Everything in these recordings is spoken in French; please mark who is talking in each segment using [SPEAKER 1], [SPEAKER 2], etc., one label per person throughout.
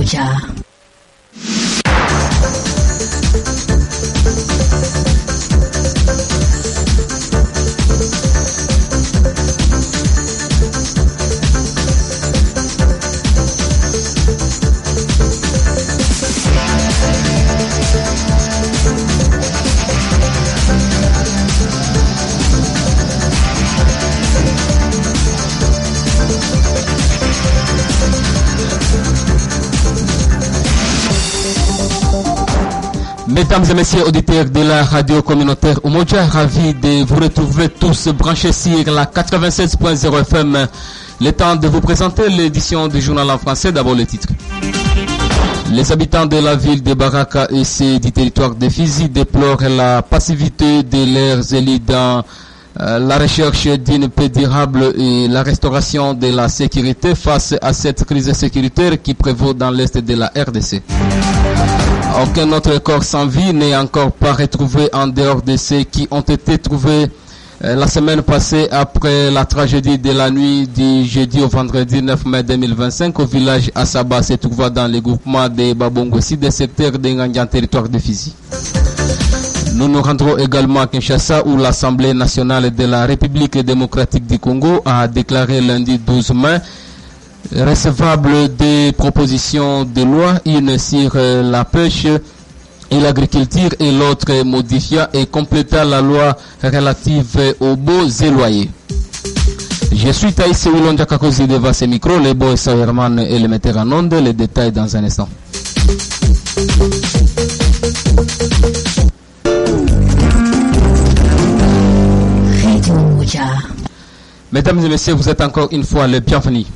[SPEAKER 1] Umoja.
[SPEAKER 2] Mesdames et messieurs auditeurs de la radio communautaire Umoja, ravi de vous retrouver tous branchés sur la 96.0 FM. Le temps de vous présenter l'édition du journal en français. D'abord le titre. Les habitants de la ville de Baraka et ceux du territoire de Fizi déplorent la passivité de leurs élus dans la recherche d'une paix durable et la restauration de la sécurité face à cette crise sécuritaire qui prévaut dans l'est de la RDC. Aucun autre corps sans vie n'est encore pas retrouvé en dehors de ceux qui ont été trouvés la semaine passée après la tragédie de la nuit du jeudi au vendredi 9 mai 2025 au village Asaba se trouvant dans le groupement de Babongossi des secteurs de Ngandian, territoire de Fizi. Nous nous rendrons également à Kinshasa où l'Assemblée nationale de la République démocratique du Congo a déclaré lundi 12 mai recevable des propositions de loi, une sur la pêche et l'agriculture et l'autre modifiant et complétant la loi relative aux baux et loyers. Je suis Taïs Wilonja Kakozi devant ce micro, les beaux Sawerman et le metteur en onde, les détails dans un instant. Mesdames et messieurs, vous êtes encore une fois les bienvenus.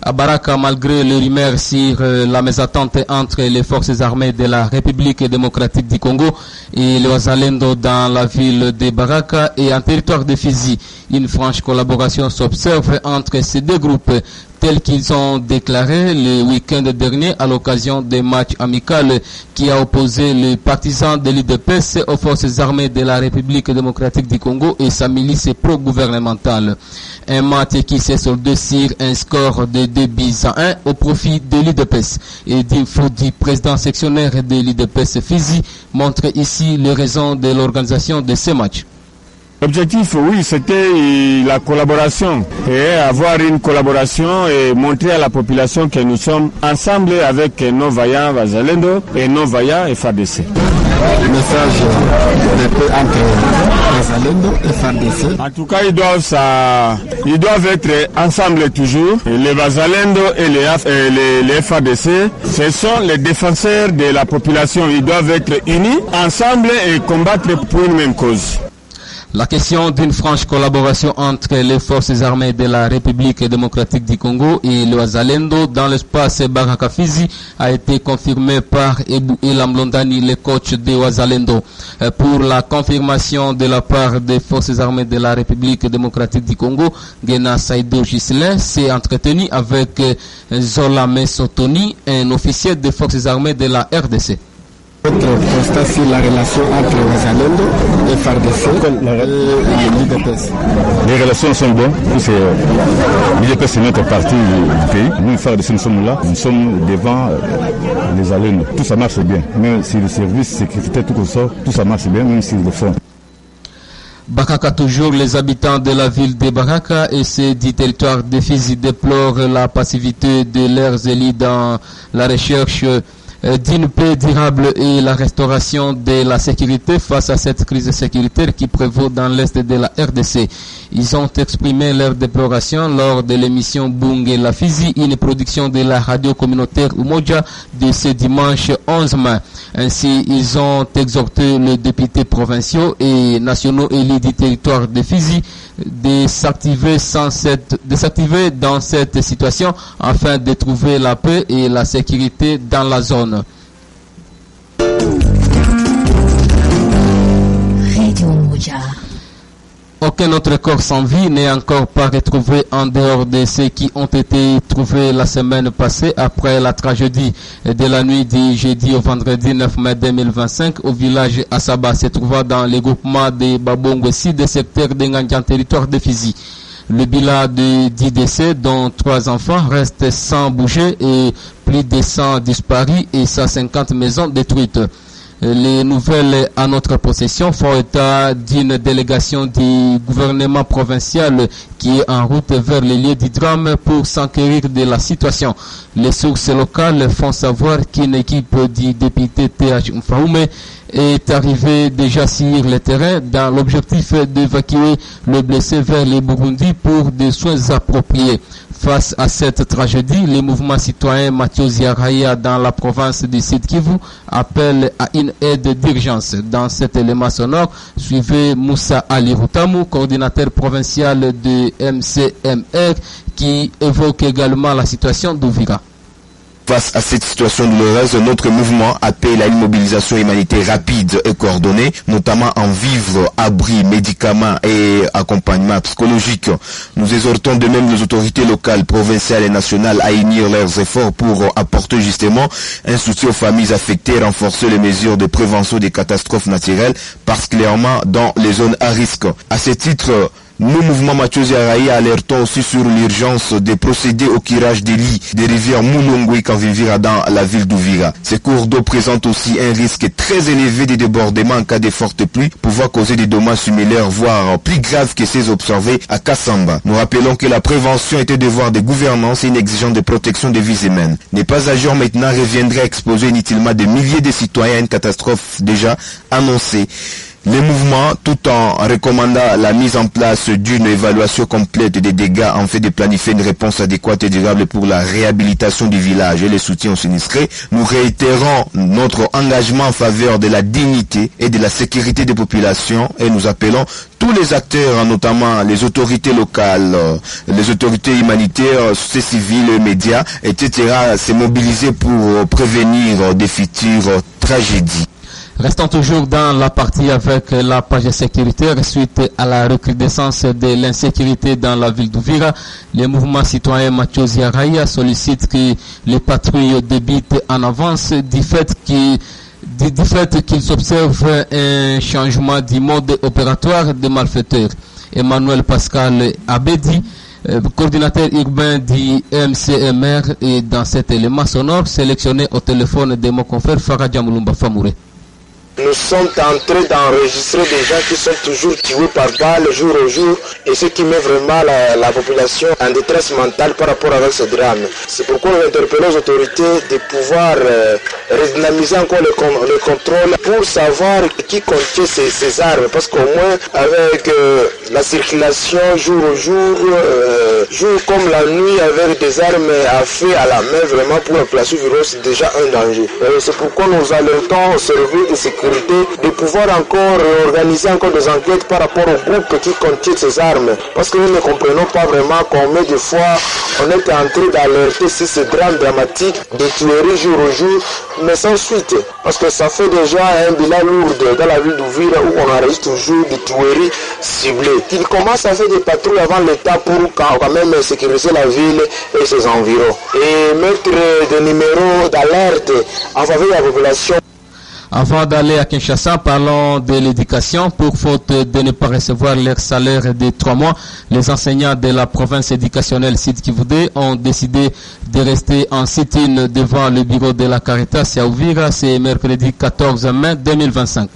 [SPEAKER 2] À Baraka, malgré les rumeurs sur la mésentente entre les forces armées de la République démocratique du Congo et les Wazalendo dans la ville de Baraka et en territoire de Fizi, une franche collaboration s'observe entre ces deux groupes tels qu'ils ont déclaré le week-end dernier à l'occasion des matchs amicaux qui a opposé les partisans de l'UDPS aux forces armées de la République démocratique du Congo et sa milice pro-gouvernementale. Un match qui s'est soldé sur un score de 2-1 au profit de l'UDPS. Et du président sectionnaire de l'UDPS Fizi montre ici les raisons de l'organisation de ce match.
[SPEAKER 3] L'objectif, oui, c'était la collaboration et avoir une collaboration et montrer à la population que nous sommes ensemble avec nos vaillants Wazalendo et nos vaillants FARDC.
[SPEAKER 4] Le message de paix entre Wazalendo et FARDC.
[SPEAKER 3] En tout cas, ils doivent être ensemble toujours. Les Wazalendo et les FARDC, ce sont les défenseurs de la population. Ils doivent être unis ensemble et combattre pour une même cause.
[SPEAKER 2] La question d'une franche collaboration entre les forces armées de la République démocratique du Congo et le Wazalendo dans l'espace Baraka Fizi a été confirmée par Ebou Elam Londani, le coach de Wazalendo. Pour la confirmation de la part des forces armées de la République démocratique du Congo, Gena Saïdo Gislain s'est entretenu avec Zola Mesotoni, un officier des forces armées de la RDC.
[SPEAKER 4] Constat sur la relation entre Wazalendo et FARDC et l'UDPS.
[SPEAKER 5] Les relations sont bonnes. L'UDPS c'est notre parti du pays. Nous, FARDC, nous sommes là. Nous sommes devant les Wazalendo. Tout ça marche bien. Même si le service sécurité, tout ça marche bien, même si le fond.
[SPEAKER 2] Baraka toujours, les habitants de la ville de Baraka et ceux du territoire de Fizi déplorent la passivité de leurs élus dans la recherche d'une paix durable et la restauration de la sécurité face à cette crise sécuritaire qui prévaut dans l'est de la RDC. Ils ont exprimé leur déploration lors de l'émission Bunge la Fizi, une production de la radio communautaire Umoja de ce dimanche 11 mai. Ainsi, ils ont exhorté les députés provinciaux et nationaux élus du territoire de Fizi de s'activer dans cette situation afin de trouver la paix et la sécurité dans la zone. Aucun autre corps sans vie n'est encore pas retrouvé en dehors de ceux qui ont été trouvés la semaine passée après la tragédie de la nuit du jeudi au vendredi 9 mai 2025 au village Asaba se trouvant dans le groupement de Babongossi des secteurs de Ngandian, territoire de Fizi. Le bilan de 10 décès, dont 3 enfants, reste sans bouger et plus de 100 disparus et 150 maisons détruites. Les nouvelles à notre possession font état d'une délégation du gouvernement provincial qui est en route vers les lieux du drame pour s'enquérir de la situation. Les sources locales font savoir qu'une équipe du député T.H. Mfaume est arrivée déjà sur le terrain dans l'objectif d'évacuer le blessé vers les Burundi pour des soins appropriés. Face à cette tragédie, le mouvement citoyen Mathieu Ziaraya dans la province du Sud Kivu appelle à une aide d'urgence. Dans cet élément sonore, suivez Moussa Ali Routamu, coordinateur provincial de MCMR, qui évoque également la situation d'Ouvira.
[SPEAKER 1] Face à cette situation douloureuse, notre mouvement appelle à une mobilisation humanitaire rapide et coordonnée, notamment en vivres, abris, médicaments et accompagnement psychologique. Nous exhortons de même les autorités locales, provinciales et nationales à unir leurs efforts pour apporter justement un soutien aux familles affectées et renforcer les mesures de prévention des catastrophes naturelles, particulièrement dans les zones à risque. À ce titre, nous, mouvement Mathieu Ziaraï, alertons aussi sur l'urgence de procéder au curage des lits des rivières Mulongo et Kanvivira dans la ville d'Ouvira. Ces cours d'eau présentent aussi un risque très élevé de débordement en cas de fortes pluies, pouvant causer des dommages similaires, voire plus graves que ceux observés à Kassamba. Nous rappelons que la prévention est un devoir de gouvernance et une exigence de protection des vies humaines. Ne pas agir maintenant reviendrait à exposer inutilement des milliers de citoyens à une catastrophe déjà annoncée. Les mouvements, tout en recommandant la mise en place d'une évaluation complète des dégâts en fait de planifier une réponse adéquate et durable pour la réhabilitation du village et les soutiens aux sinistrés, nous réitérons notre engagement en faveur de la dignité et de la sécurité des populations et nous appelons tous les acteurs, notamment les autorités locales, les autorités humanitaires, sociétés civiles, les médias, etc., à se mobiliser pour prévenir des futures tragédies.
[SPEAKER 2] Restons toujours dans la partie avec la page sécuritaire. Suite à la recrudescence de l'insécurité dans la ville d'Ouvira, le mouvement citoyen Mathieu Ziaraya sollicite que les patrouilles débutent en avance du fait qu'ils s'observent un changement du mode opératoire des malfaiteurs. Emmanuel Pascal Abedi, coordinateur urbain du MCMR, est dans cet élément sonore sélectionné au téléphone de mon confrère Faradja Moulumba Famouré.
[SPEAKER 6] Nous sommes en train d'enregistrer des gens qui sont toujours tués par balle jour au jour et ce qui met vraiment la population en détresse mentale par rapport avec ce drame. C'est pourquoi nous interpellons les autorités de pouvoir redynamiser encore le contrôle pour savoir qui contient ces armes. Parce qu'au moins avec la circulation jour au jour, jour comme la nuit avec des armes à feu à la main, vraiment pour la population virus, c'est déjà un danger. C'est pourquoi nous alertons au service de sécurité de pouvoir encore organiser encore des enquêtes par rapport aux groupes qui contiennent ces armes. Parce que nous ne comprenons pas vraiment combien de fois on est en train d'alerter sur ces drames dramatiques de tueries jour au jour, mais sans suite. Parce que ça fait déjà un bilan lourd dans la ville d'Ouvira où on enregistre toujours des tueries ciblées. Il commence à faire des patrouilles avant l'État pour quand même sécuriser la ville et ses environs. Et mettre des numéros d'alerte en faveur de la population.
[SPEAKER 2] Avant d'aller à Kinshasa, parlons de l'éducation. Pour faute de ne pas recevoir leur salaire de 3 mois, les enseignants de la province éducationnelle Sud-Kivu ont décidé de rester en sit-in devant le bureau de la Caritas à Ouvira. C'est mercredi 14 mai 2025.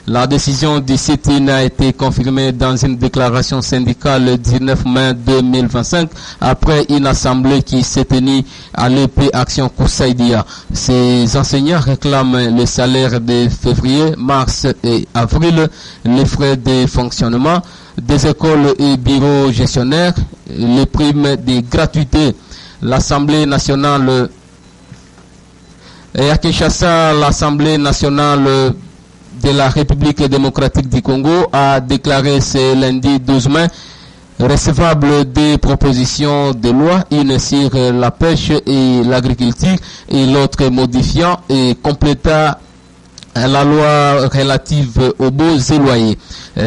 [SPEAKER 2] La décision du sit-in a été confirmée dans une déclaration syndicale le 19 mai 2025 après une assemblée qui s'est tenue à l'EP Action Koussaïdia. Ces enseignants réclament le salaire de février, mars et avril, les frais de fonctionnement des écoles et bureaux gestionnaires, les primes de gratuité. L'Assemblée nationale et à Kinshasa, l'Assemblée nationale de la République démocratique du Congo a déclaré ce lundi 12 mai recevable des propositions de loi, une sur la pêche et l'agriculture et l'autre modifiant et complétant la loi relative aux baux et loyers.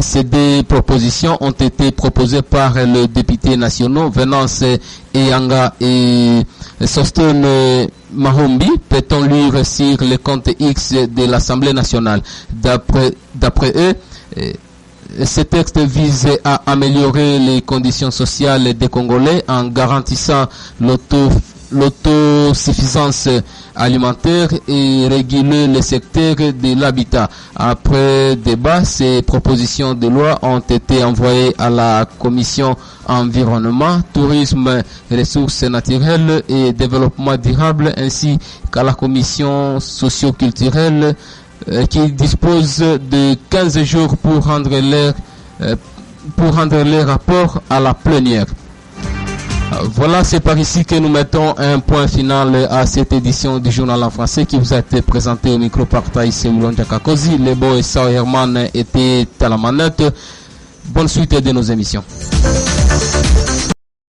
[SPEAKER 2] Ces deux propositions ont été proposées par le député national Venance Eyanga et Sostone Mahombi, peut-on lire sur le compte X de l'Assemblée nationale. D'après eux, ce texte vise à améliorer les conditions sociales des Congolais en garantissant l'autosuffisance alimentaire et réguler le secteur de l'habitat. Après débat, ces propositions de loi ont été envoyées à la commission environnement, tourisme, ressources naturelles et développement durable ainsi qu'à la commission socio-culturelle qui dispose de 15 jours pour rendre les rapports à la plénière. Voilà, c'est par ici que nous mettons un point final à cette édition du journal en français qui vous a été présenté au micro par Taïs Oulondia Kakozi. Lebo et Sao Herman étaient à la manette. Bonne suite de nos émissions.